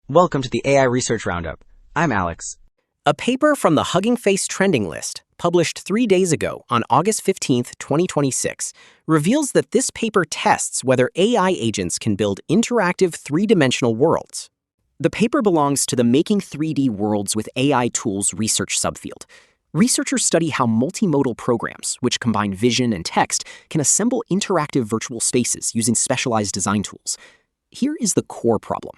Welcome to the AI Research Roundup. I'm Alex. A paper from the Hugging Face trending list, published 3 days ago on August 15, 2026, reveals that this paper tests whether AI agents can build interactive three-dimensional worlds. The paper belongs to the Making 3D Worlds with AI Tools research subfield. Researchers study how multimodal programs, which combine vision and text, can assemble interactive virtual spaces using specialized design tools. Here is the core problem.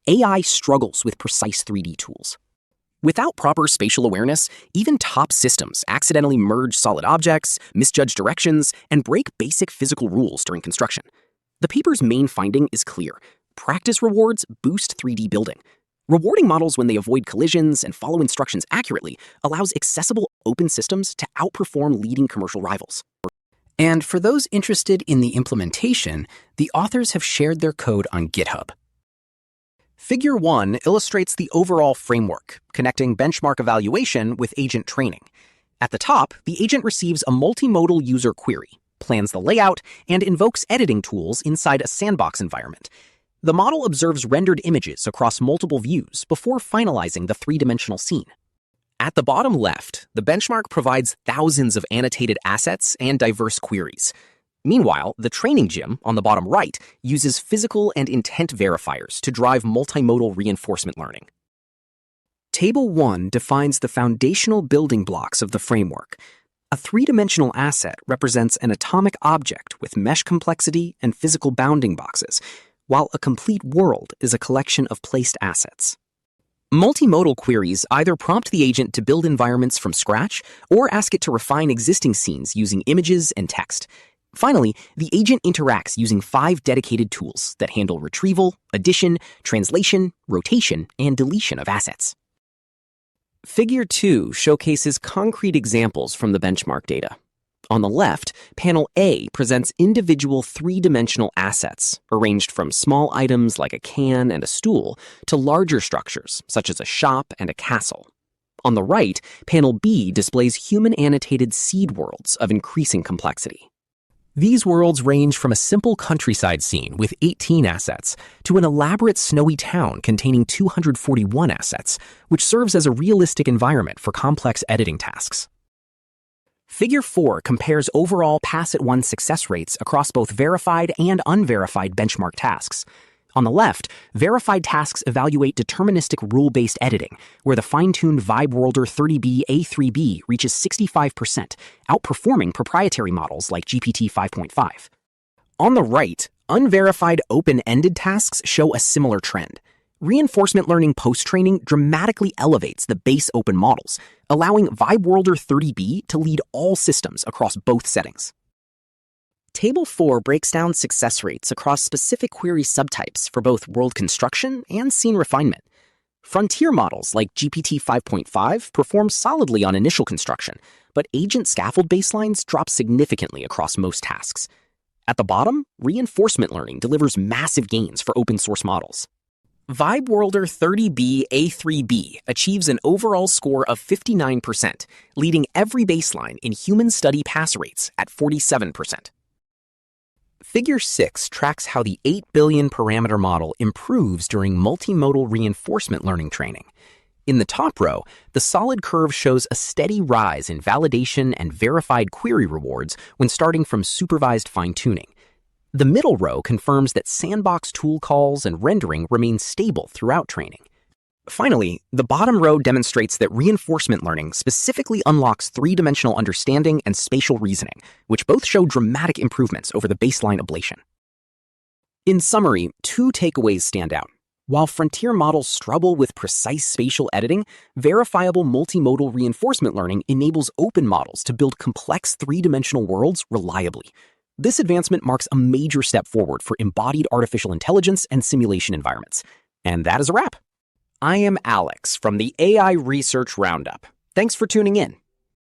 AI struggles with precise 3D tools. Without proper spatial awareness, even top systems accidentally merge solid objects, misjudge directions, and break basic physical rules during construction. The paper's main finding is clear. Practice rewards boost 3D building. Rewarding models when they avoid collisions and follow instructions accurately allows accessible open systems to outperform leading commercial rivals. And for those interested in the implementation, the authors have shared their code on GitHub. Figure 1 illustrates the overall framework, connecting benchmark evaluation with agent training. At the top, the agent receives a multimodal user query, plans the layout, and invokes editing tools inside a sandbox environment. The model observes rendered images across multiple views before finalizing the three-dimensional scene. At the bottom left, the benchmark provides thousands of annotated assets and diverse queries. Meanwhile, the training gym on the bottom right uses physical and intent verifiers to drive multimodal reinforcement learning. Table 1 defines the foundational building blocks of the framework. A three-dimensional asset represents an atomic object with mesh complexity and physical bounding boxes, while a complete world is a collection of placed assets. Multimodal queries either prompt the agent to build environments from scratch or ask it to refine existing scenes using images and text. Finally, the agent interacts using 5 dedicated tools that handle retrieval, addition, translation, rotation, and deletion of assets. Figure 2 showcases concrete examples from the benchmark data. On the left, panel A presents individual three-dimensional assets, arranged from small items like a can and a stool to larger structures, such as a shop and a castle. On the right, panel B displays human-annotated seed worlds of increasing complexity. These worlds range from a simple countryside scene with 18 assets to an elaborate snowy town containing 241 assets, which serves as a realistic environment for complex editing tasks. Figure 4 compares overall Pass-It-1 success rates across both verified and unverified benchmark tasks. On the left, verified tasks evaluate deterministic rule-based editing, where the fine-tuned VibeWorlder 30B A3B reaches 65%, outperforming proprietary models like GPT 5.5. On the right, unverified open-ended tasks show a similar trend. Reinforcement learning post-training dramatically elevates the base open models, allowing VibeWorlder 30B to lead all systems across both settings. Table 4 breaks down success rates across specific query subtypes for both world construction and scene refinement. Frontier models like GPT 5.5 perform solidly on initial construction, but agent scaffold baselines drop significantly across most tasks. At the bottom, reinforcement learning delivers massive gains for open source models. VibeWorlder 30B A3B achieves an overall score of 59%, leading every baseline in human study pass rates at 47%. Figure 6 tracks how the 8 billion parameter model improves during multimodal reinforcement learning training. In the top row, the solid curve shows a steady rise in validation and verified query rewards when starting from supervised fine-tuning. The middle row confirms that sandbox tool calls and rendering remain stable throughout training. Finally, the bottom row demonstrates that reinforcement learning specifically unlocks three-dimensional understanding and spatial reasoning, which both show dramatic improvements over the baseline ablation. In summary, 2 takeaways stand out. While frontier models struggle with precise spatial editing, verifiable multimodal reinforcement learning enables open models to build complex three-dimensional worlds reliably. This advancement marks a major step forward for embodied artificial intelligence and simulation environments. And that is a wrap. I am Alex from the AI Research Roundup. Thanks for tuning in.